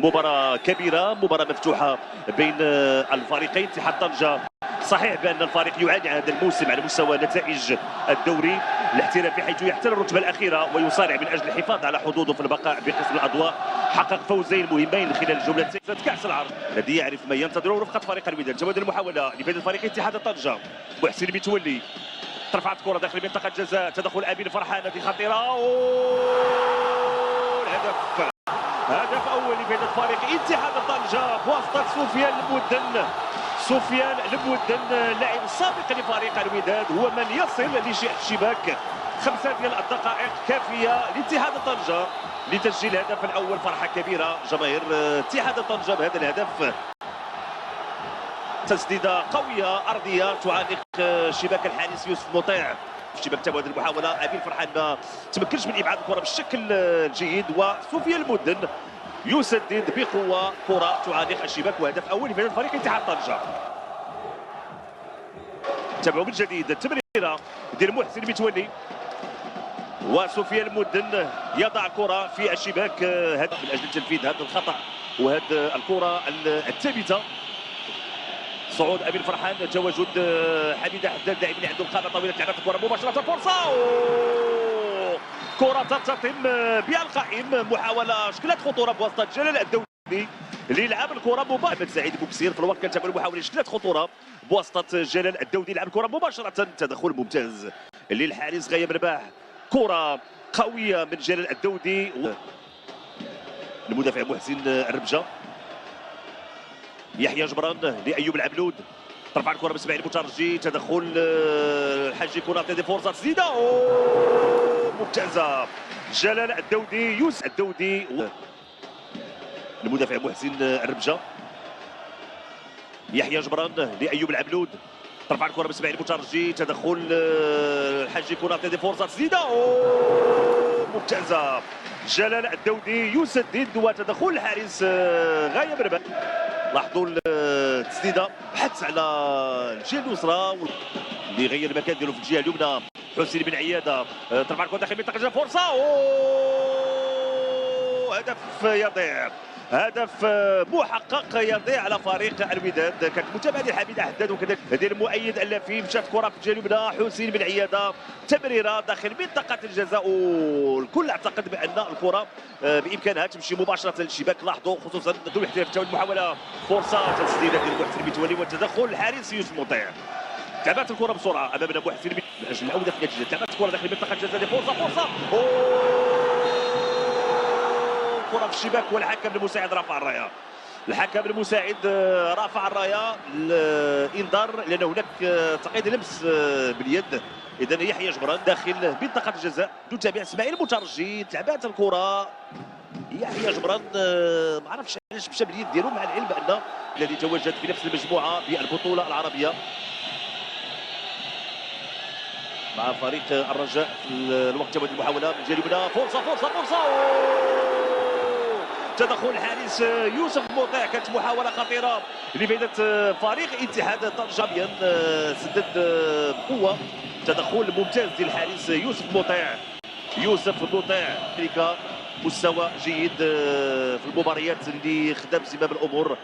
مباراة كبيرة، مباراة مفتوحة بين الفريقين. اتحاد طنجة صحيح بأن الفريق يعاني هذا الموسم على مستوى نتائج الدوري الاحترافي، حيث يحتل الرتبة الأخيرة ويصارع من أجل الحفاظ على حظوظه في البقاء بقسم الأضواء. حقق فوزين مهمين خلال الجولتين كأس العرب، الذي يعرف ما ينتظره رفقة فريق الوداد. جواد المحاولة لفائدة فريق اتحاد طنجة. محسن متولي ترفعت كرة داخل منطقة الجزاء، تدخل أمين فرحان هذه خطيرة. هدف أول لفائدة فريق اتحاد طنجة بواسطة سفيان المودن اللاعب السابق لفريق الوداد، هو من يصل للشباك. 5 دقائق كافية لاتحاد طنجة لتسجيل الهدف الأول. فرحة كبيرة جماهير اتحاد طنجة بهذا الهدف. تسديدة قوية أرضية تعانق شباك الحارس يوسف مطيع في شباك تبادل المحاولة. أمين فرحان ما تمكنش من إبعاد الكرة بالشكل الجيد، وسفيان المودن يسدد بقوة كرة تعانق الشباك، وهدف أول لفريق فريق اتحاد طنجة. تابعوا من جديد التمريرة ديال محسن متولي، وسفيان المودن يضع كرة في الشباك. هدف من أجل تنفيذ هذا الخطأ وهذه الكرة الثابتة. صعود أمين فرحان، تواجد حميدة حداد لاعب اللي عنده القامة طويلة، لعبت الكرة مباشرة، فرصة كرة ترتطم بها القائم. محاولة شكلت خطورة بواسطة جلال الدودي اللي لعب الكرة مباشرة. سعيد بوكسير في الوقت كانت المحاولة شكلت خطورة بواسطة جلال الدودي، لعب الكرة مباشرة، تدخل ممتاز للحارس غياب رباح. كرة قوية من جلال الدودي. المدافع محسن الربجة، يحيى جبران لأيوب العبلود، ترفع الكرة باسماعيل المترجي، تدخل الحاجي كوناتي، فرصة تسديدة ممتازة. جلال الدودي، يوسف الدودي، المدافع محسن الربجة، يحيى جبران لأيوب العبلود، ترفع الكرة باسماعيل المترجي، تدخل الحاجي كوناتي، فرصة تسديدة ممتازة. جلال الدودي يسدد، وتدخل الحارس غايب رباح. لاحظوا التسديده بحث على الجهه اليسرى اللي غير المكان ديالو في الجهه اليمنى. حسين بن عياده ترفع الكره داخل منطقه فرصه، هدف يضيع، هدف محقق يضيع على فريق الوداد. كانت متابعه ديال حميد حداد وكذلك ديال المؤيد اللافي. مشات كره في الجهه اليمنى، حسين بن عياده تمريره داخل منطقه الجزاء، والكل اعتقد بان الكره بامكانها تمشي مباشره للشباك. لاحظوا خصوصا ذو الاحتراف تاع المحاوله، فرصه تسديده ديال محسن متولي وتدخل الحارس يوسف مطيع. لعبت الكره بسرعه امامنا محسن من اجل العوده في النتيجه. لعبت الكره داخل منطقه الجزاء، فرصه كرة في الشباك، والحكم المساعد رفع الرايه. الحكم المساعد رفع الرايه الانذار لان هناك تقييد لمس باليد. اذا يحيى جبران داخل منطقه الجزاء، تتابع اسماعيل المترجي. تلعبات الكره يحيى جبران ما عرفش علاش مشى باليد ديالو، مع العلم بان الذي تواجد في نفس المجموعه بالبطوله العربيه مع فريق الرجاء في الوقت تبادل المحاوله من الجهه اليمنى. فرصه تدخل الحارس يوسف مطيع. كانت محاوله خطيره لفائده فريق اتحاد طنجة، سدد بقوه. تدخل ممتاز ديال الحارس يوسف مطيع. ذلك مستوى جيد في المباريات اللي خدم زمام الامور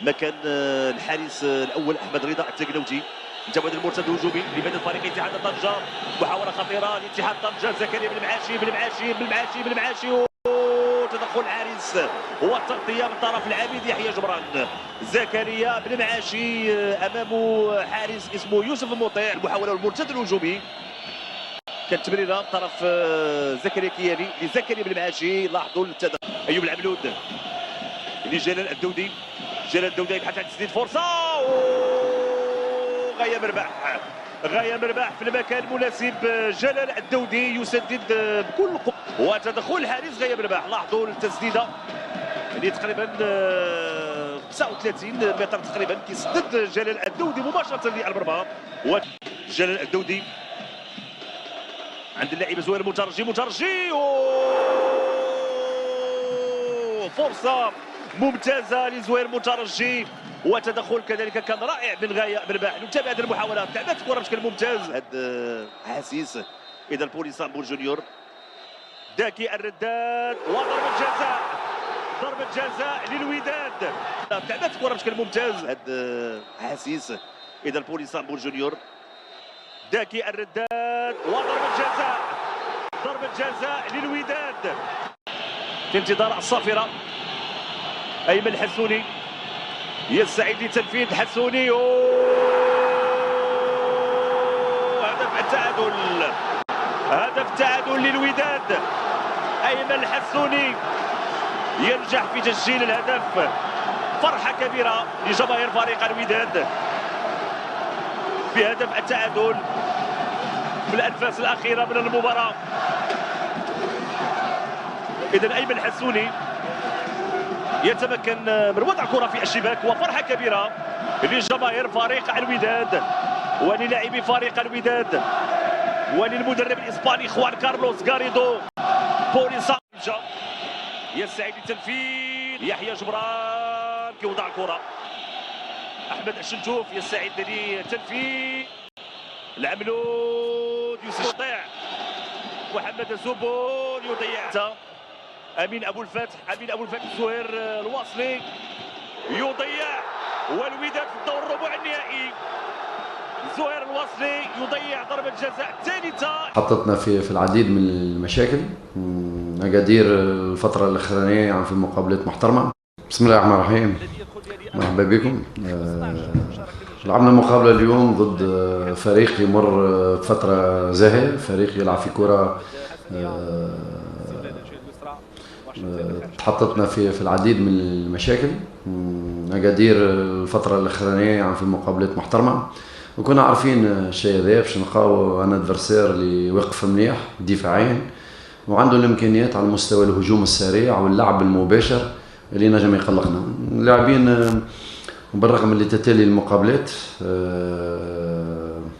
مكان الحارس الاول احمد رضا التقنوتي. تبادل المرتد الهجومي لفائده فريق اتحاد طنجة، محاوله خطيره لاتحاد طنجة. زكريا بن معاشي تدخل الحارس والتغطيه من طرف العميد يحيى جبران. زكريا بن معاشي امامه حارس اسمه يوسف مطيع. المحاوله والمرتد الهجومي كانت تمريره من طرف زكريا كيالي لزكريا بن معاشي. لاحظوا التدخل ايوب العبلود لجلال الدودي. يبحث عن تسديد، فرصه غاية مرباح في المكان المناسب. جلال الدودي يسدد بكل قوة، وتدخل الحارس غاية مرباح. لاحظوا التسديده اللي تقريبا 39 متر تقريبا، كيسدد جلال الدودي مباشره للمرمى. وجلال الدودي عند اللاعب زهير مترجي فرصه ممتازه لزهير مترجي، وتدخل كذلك كان رائع من غاية مرباح. نتابع هذه المحاولات، لعبت الكره بشكل ممتاز. هذا حسيس اذا بوليسامبول جونيور. داكي الرداد وضربة جزاء ضربة جزاء للوداد. ابتعدت الكرة بشكل ممتاز. هاد حسيس إذا البوليسامبور جونيور داكي الرداد وضربة جزاء. ضربة جزاء للوداد في انتظار الصافرة. أيمن الحسوني يستعد لتنفيذ الحسوني. هدف التعادل. هدف تعادل للوداد. أيمن الحسوني ينجح في تسجيل الهدف. فرحة كبيرة لجماهير فريق الوداد بهدف التعادل في الأنفاس الأخيرة من المباراة. إذن أيمن الحسوني يتمكن من وضع كرة في الشباك، وفرحة كبيرة لجماهير فريق الوداد وللاعبي فريق الوداد وللمدرب الإسباني خوان كارلوس غاريدو بوليسامبور. يستعد للتنفيذ. يحيى جبران كيوضع الكرة. أحمد الشنتوف يستعد للتنفيذ. العملود يوسف يضيع. محمد الزبون يضيع. أمين أبو الفتح زهير الواصلي يضيع. والوداد في الدور الربع النهائي. زهير الواصلي يضيع ضربة جزاء الثالثة. حطتنا في العديد من المشاكل. أكادير الفترة الأخرانية عم في مقابلات محترمة. بسم الله الرحمن الرحيم. مرحبا بكم. لعبنا مقابلة اليوم ضد فريق يمر بفترة زاهية، فريق يلعب في كرة تحطتنا في العديد من المشاكل. أكادير الفترة الأخرانية عم في مقابلات محترمة، وكنا عارفين الشيء هذا باش نلقاو ان ادفرسير اللي واقف مليح دفاعيا وعنده الامكانيات على مستوى الهجوم السريع واللعب المباشر اللي نجم يقلقنا. اللاعبين بالرغم اللي تتالي المقابلات،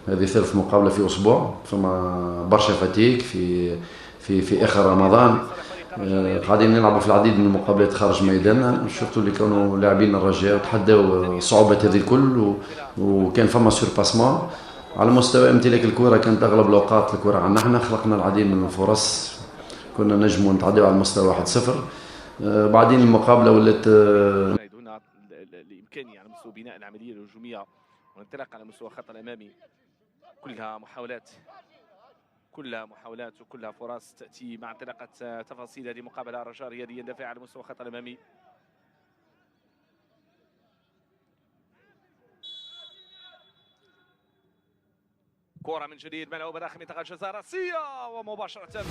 هذه ثالث مقابله في اسبوع، فما برشا فتيك في اخر رمضان. قاعدين نلعبوا في العديد من المقابلات خارج ميداننا. شفتوا اللي كانوا لاعبين الرجاء وتحدوا صعوبه هذه الكل، وكان فما سورباسمون على مستوى امتلاك الكره. كانت اغلب الاوقات الكره عندنا احنا، خلقنا العديد من الفرص، كنا نجموا نتعداو على المستوى 1-0. بعدين المقابله ولات هنا الامكانيه على مستوى بناء العمليه الهجوميه والانطلاق على مستوى الخط الامامي. كلها محاولات وكلها فرص تاتي مع انطلاقه تفاصيل هذه المقابله. الرجاء الرياضي يندفع على مستوى الخط الامامي. كرة من جديد ملعوبة داخل منطقة الجزاء الرأسية ومباشرة